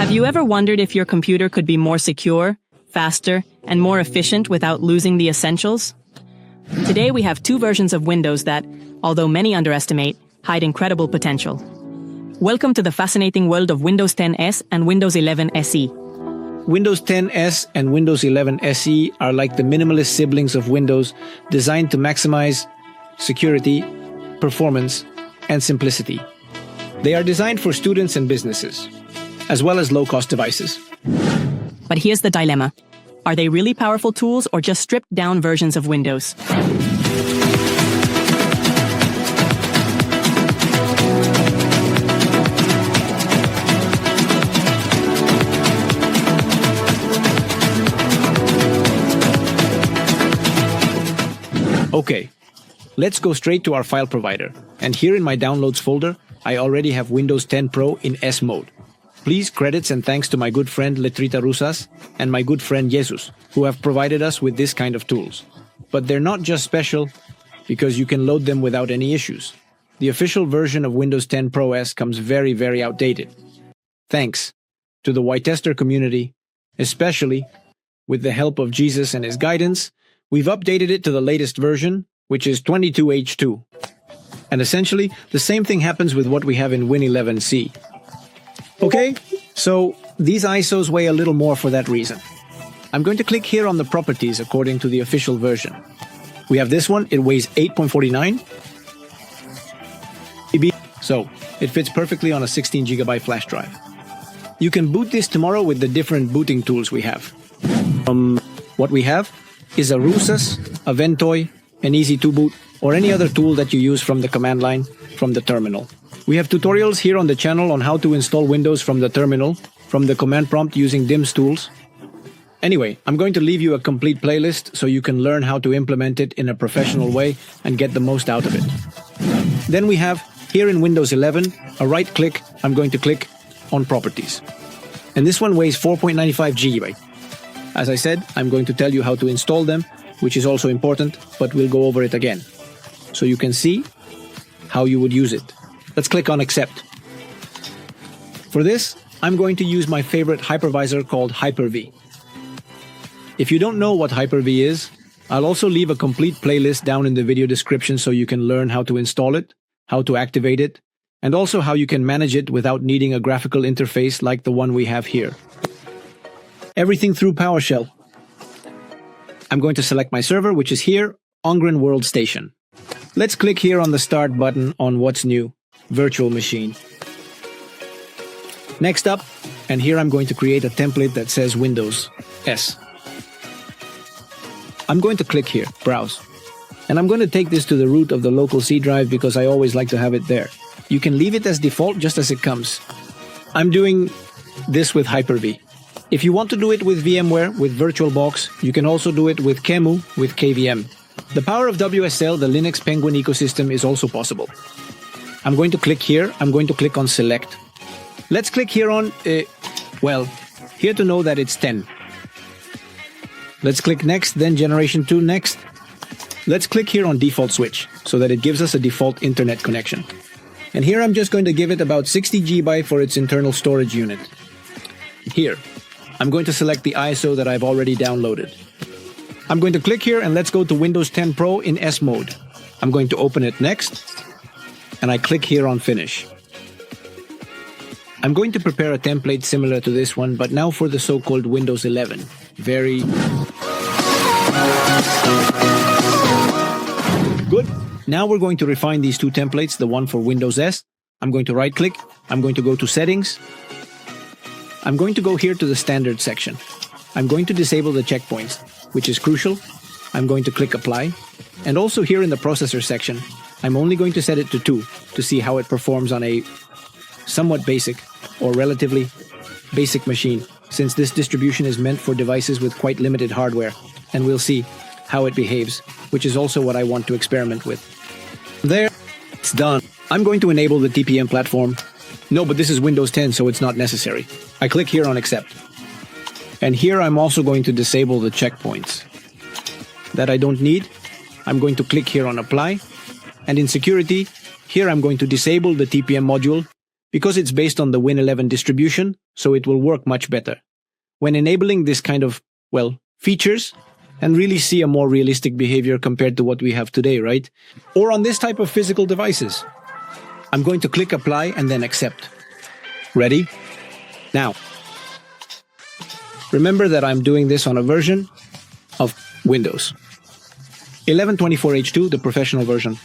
Have you ever wondered if your computer could be more secure, faster, and more efficient without losing the essentials? Today we have two versions of Windows that, although many underestimate, hide incredible potential. Welcome to the fascinating world of Windows 10 and Windows 11 SE. Windows 10 and Windows 11 SE are like the minimalist siblings of Windows, designed to maximize security, performance, and simplicity. They are designed for students and businesses, as well as low-cost devices. But here's the dilemma. Are they really powerful tools or just stripped-down versions of Windows? Okay, let's go straight to our file provider. And here in my Downloads folder, I already have Windows 10 Pro in S mode. Please credits and thanks to my good friend Letrita Rusas and my good friend Jesus, who have provided us with this kind of tools. But they're not just special because you can load them without any issues. The official version of Windows 10 Pro S comes very outdated. Thanks to the Whitester community, especially with the help of Jesus and his guidance, we've updated it to the latest version, which is 22H2. And essentially, the same thing happens with what we have in Win11C. Okay, so these ISOs weigh a little more for that reason. I'm going to click here on the properties according to the official version. We have this one, it weighs 8.49 GB, so it fits perfectly on a 16 GB flash drive. You can boot this tomorrow with the different booting tools we have. What we have is a Rusas, a Ventoy, an Easy2Boot, or any other tool that you use from the command line from the terminal. We have tutorials here on the channel on how to install Windows from the terminal, from the command prompt using DIMS tools. Anyway, I'm going to leave you a complete playlist so you can learn how to implement it in a professional way and get the most out of it. Then we have, here in Windows 11, a right click, I'm going to click on Properties. And this one weighs 4.95 GB. As I said, I'm going to tell you how to install them, which is also important, but we'll go over it again, so you can see how you would use it. Let's click on Accept. For this, I'm going to use my favorite hypervisor called Hyper-V. If you don't know what Hyper-V is, I'll also leave a complete playlist down in the video description so you can learn how to install it, how to activate it, and also how you can manage it without needing a graphical interface like the one we have here. Everything through PowerShell. I'm going to select my server, which is here, Owicron World Station. Let's click here on the Start button on What's New, Virtual Machine. Next up, and here I'm going to create a template that says Windows S. I'm going to click here, Browse. And I'm going to take this to the root of the local C drive because I always like to have it there. You can leave it as default just as it comes. I'm doing this with Hyper-V. If you want to do it with VMware, with VirtualBox, you can also do it with QEMU, with KVM. The power of WSL, the Linux Penguin ecosystem, is also possible. I'm going to click here, I'm going to click on Select. Let's click here on, here to know that it's 10. Let's click Next, then Generation 2 Next. Let's click here on Default Switch, so that it gives us a default internet connection. And here I'm just going to give it about 60 GB for its internal storage unit. Here, I'm going to select the ISO that I've already downloaded. I'm going to click here and let's go to Windows 10 Pro in S mode. I'm going to open it next, and I click here on Finish. I'm going to prepare a template similar to this one, but now for the so-called Windows 11. Very good. Now we're going to refine these two templates, the one for Windows S. I'm going to right-click, I'm going to go to Settings. I'm going to go here to the Standard section. I'm going to disable the checkpoints, which is crucial. I'm going to click Apply. And also here in the Processor section, I'm only going to set it to 2 to see how it performs on a somewhat basic or relatively basic machine, since this distribution is meant for devices with quite limited hardware, and we'll see how it behaves, which is also what I want to experiment with. There, it's done. I'm going to enable the TPM platform. No, but this is Windows 10, so it's not necessary. I click here on Accept. And here I'm also going to disable the checkpoints that I don't need. I'm going to click here on Apply. And in Security, here I'm going to disable the TPM module because it's based on the Win11 distribution, so it will work much better. When enabling this kind of, well, features, and really see a more realistic behavior compared to what we have today, right? Or on this type of physical devices. I'm going to click apply and then accept. Ready? Now, remember that I'm doing this on a version of Windows 1124H2, the professional version.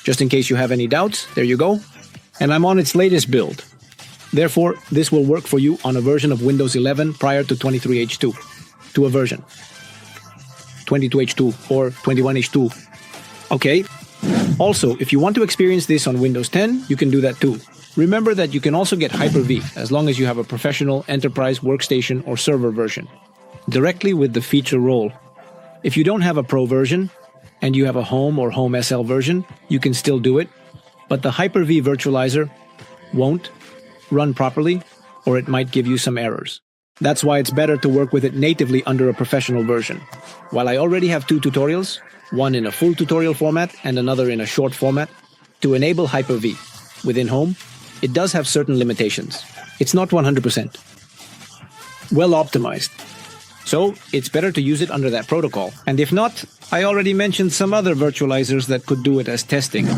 Just in case you have any doubts, there you go. And I'm on its latest build. Therefore, this will work for you on a version of Windows 11 prior to 23H2, to a version 22H2 or 21H2. Okay. Also, if you want to experience this on Windows 10, you can do that too. Remember that you can also get Hyper-V as long as you have a professional, enterprise, workstation, or server version, directly with the feature role. If you don't have a Pro version, and you have a Home or Home SL version, you can still do it, but the Hyper-V virtualizer won't run properly, or it might give you some errors. That's why it's better to work with it natively under a professional version. While I already have 2 tutorials, one in a full tutorial format and another in a short format, to enable Hyper-V within Home, it does have certain limitations. It's not 100% well optimized. So it's better to use it under that protocol. And if not, I already mentioned some other virtualizers that could do it as testing.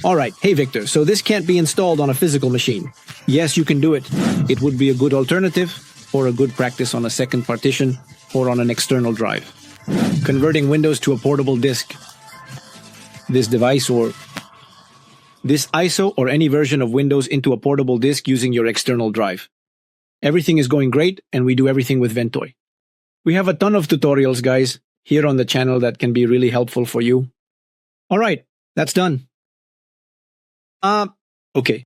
Alright, hey Victor, so this can't be installed on a physical machine. Yes, you can do it. It would be a good alternative, or a good practice on a second partition, or on an external drive. Converting Windows to a portable disk. This device or this ISO or any version of Windows into a portable disk using your external drive. Everything is going great, and we do everything with Ventoy. We have a ton of tutorials, guys, here on the channel that can be really helpful for you. Alright, that's done. Okay.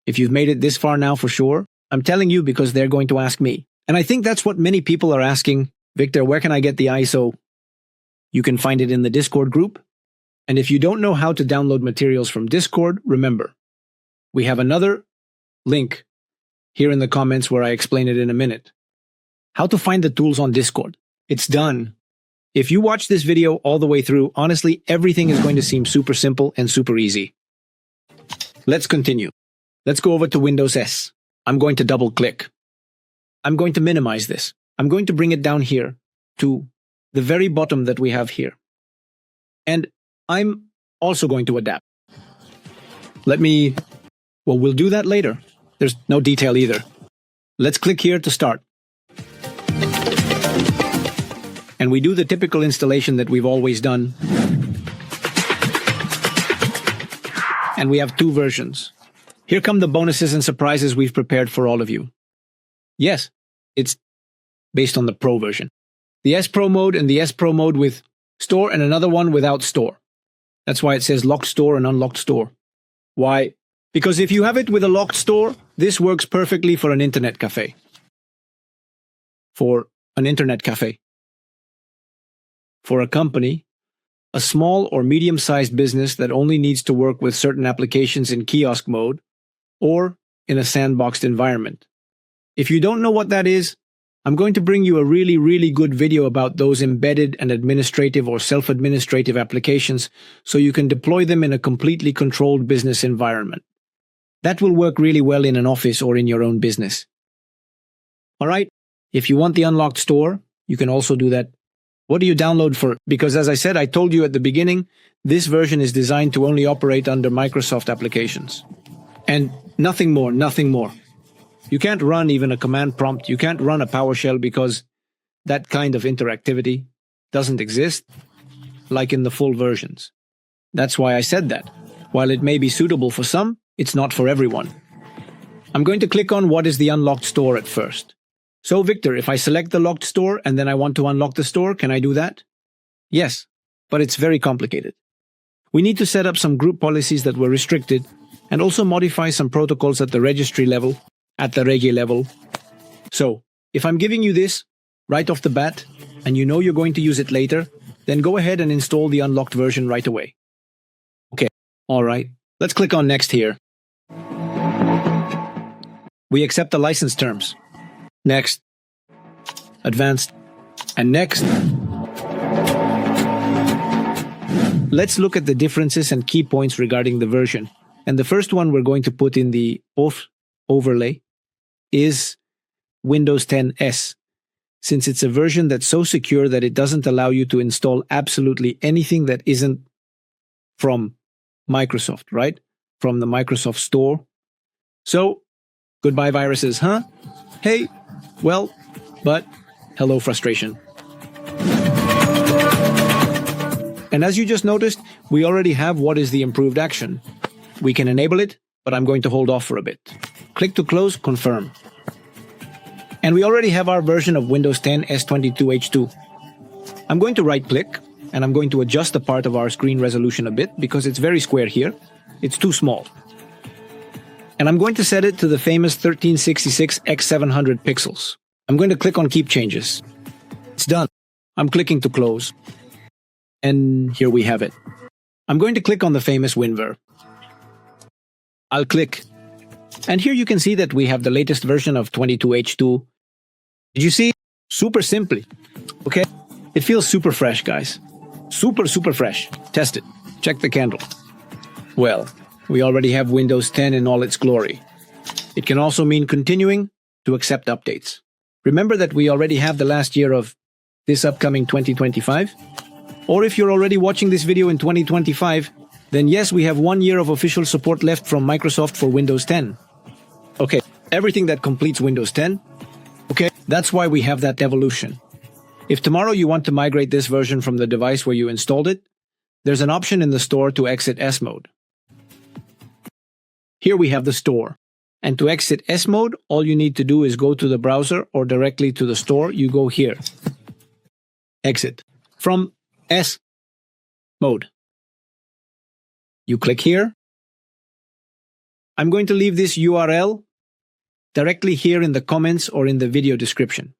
If you've made it this far now for sure, I'm telling you because they're going to ask me. And I think that's what many people are asking. Victor, where can I get the ISO? You can find it in the Discord group. And if you don't know how to download materials from Discord, remember, we have another link here in the comments where I explain it in a minute. How to find the tools on Discord. It's done. If you watch this video all the way through, honestly, everything is going to seem super simple and super easy. Let's continue. Let's go over to Windows S. I'm going to double click. I'm going to minimize this. I'm going to bring it down here to the very bottom that we have here. And I'm also going to adapt. We'll do that later. There's no detail either. Let's click here to start. And we do the typical installation that we've always done. And we have 2 versions. Here come the bonuses and surprises we've prepared for all of you. Yes, it's based on the Pro version. The S Pro mode and the S Pro mode with store and another one without store. That's why it says locked store and unlocked store. Why? Because if you have it with a locked store, this works perfectly for an internet cafe. For an internet cafe. For a company, a small or medium-sized business that only needs to work with certain applications in kiosk mode or in a sandboxed environment. If you don't know what that is, I'm going to bring you a really good video about those embedded and administrative or self-administrative applications so you can deploy them in a completely controlled business environment. That will work really well in an office or in your own business. Alright, if you want the unlocked store, you can also do that. What do you download for? Because as I said, I told you at the beginning, this version is designed to only operate under Microsoft applications. And nothing more, nothing more. You can't run even a command prompt. You can't run a PowerShell because that kind of interactivity doesn't exist, like in the full versions. That's why I said that. While it may be suitable for some, it's not for everyone. I'm going to click on what is the unlocked store at first. So Victor, if I select the locked store and then I want to unlock the store, can I do that? Yes, but it's very complicated. We need to set up some group policies that were restricted and also modify some protocols at the registry level, at the Regi level. So, if I'm giving you this right off the bat and you know you're going to use it later, then go ahead and install the unlocked version right away. Okay, alright, let's click on Next here. We accept the license terms. Next, Advanced, and Next. Let's look at the differences and key points regarding the version. And the first one we're going to put in the both overlay is Windows 10 S, since it's a version that's so secure that it doesn't allow you to install absolutely anything that isn't from Microsoft, right? From the Microsoft Store. So, goodbye viruses, huh? Hey, well, but hello frustration. And as you just noticed, we already have what is the improved action. We can enable it, but I'm going to hold off for a bit. Click to close, confirm. And we already have our version of Windows 10 S22H2. I'm going to right-click, and I'm going to adjust the part of our screen resolution a bit because it's very square here. It's too small. And I'm going to set it to the famous 1366 x 700 pixels. I'm going to click on Keep Changes. It's done. I'm clicking to close. And here we have it. I'm going to click on the famous WinVer. I'll click. And here you can see that we have the latest version of 22H2. Did you see? Super simply. Okay? It feels super fresh, guys. Super fresh. Test it. Check the candle. Well, we already have Windows 10 in all its glory. It can also mean continuing to accept updates. Remember that we already have the last year of this upcoming 2025? Or if you're already watching this video in 2025, then yes, we have 1 year of official support left from Microsoft for Windows 10. Okay, everything that completes Windows 10, okay, that's why we have that evolution. If tomorrow you want to migrate this version from the device where you installed it, there's an option in the store to exit S mode. Here we have the store. And to exit S mode, all you need to do is go to the browser or directly to the store. You go here. Exit. From S mode. You click here. I'm going to leave this URL directly here in the comments or in the video description.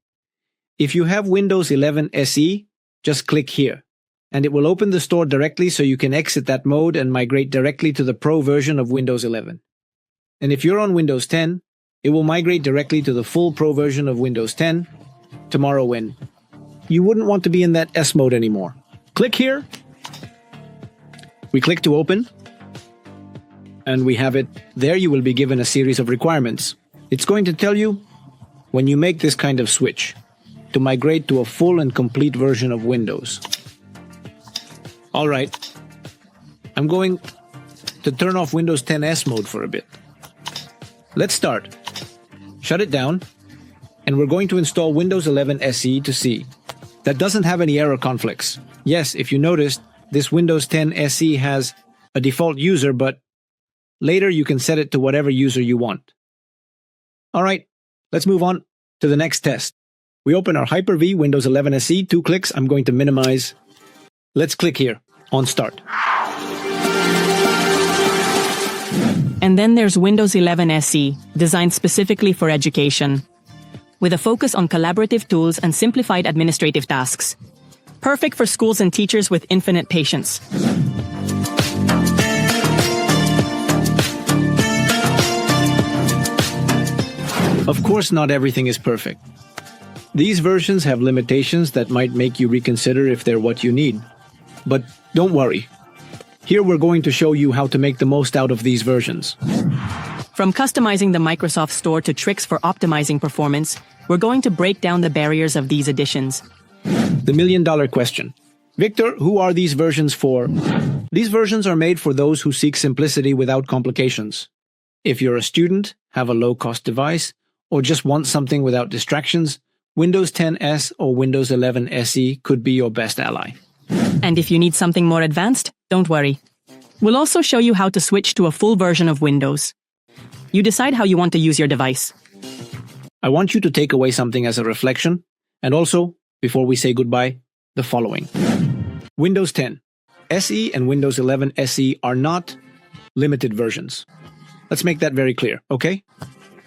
If you have Windows 11 SE, just click here, and it will open the store directly so you can exit that mode and migrate directly to the Pro version of Windows 11. And if you're on Windows 10, it will migrate directly to the full Pro version of Windows 10 tomorrow when you wouldn't want to be in that S mode anymore. Click here. We click to open. And we have it. There you will be given a series of requirements. It's going to tell you when you make this kind of switch to migrate to a full and complete version of Windows. All right. I'm going to turn off Windows 10 S mode for a bit. Let's start. Shut it down. And we're going to install Windows 11 SE to see. That doesn't have any error conflicts. Yes, if you noticed, this Windows 10 SE has a default user, but later you can set it to whatever user you want. All right, let's move on to the next test. We open our Hyper-V Windows 11 SE, 2 clicks. I'm going to minimize. Let's click here on Start. And then there's Windows 11 SE, designed specifically for education, with a focus on collaborative tools and simplified administrative tasks. Perfect for schools and teachers with infinite patience. Of course, not everything is perfect. These versions have limitations that might make you reconsider if they're what you need. But don't worry. Here we're going to show you how to make the most out of these versions. From customizing the Microsoft Store to tricks for optimizing performance, we're going to break down the barriers of these additions. The million-dollar question. Victor, who are these versions for? These versions are made for those who seek simplicity without complications. If you're a student, have a low-cost device, or just want something without distractions, Windows 10 S or Windows 11 SE could be your best ally. And if you need something more advanced, don't worry. We'll also show you how to switch to a full version of Windows. You decide how you want to use your device. I want you to take away something as a reflection, and also, before we say goodbye, the following. Windows 10 SE and Windows 11 SE are not limited versions. Let's make that very clear, okay?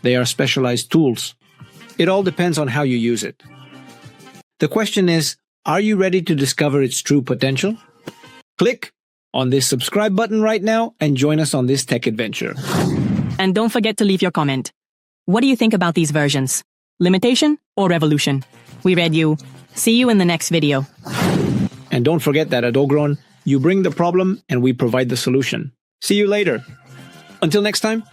They are specialized tools. It all depends on how you use it. The question is, are you ready to discover its true potential? Click on this subscribe button right now and join us on this tech adventure. And don't forget to leave your comment. What do you think about these versions? Limitation or revolution? We read you. See you in the next video. And don't forget that at Owicron, you bring the problem and we provide the solution. See you later. Until next time.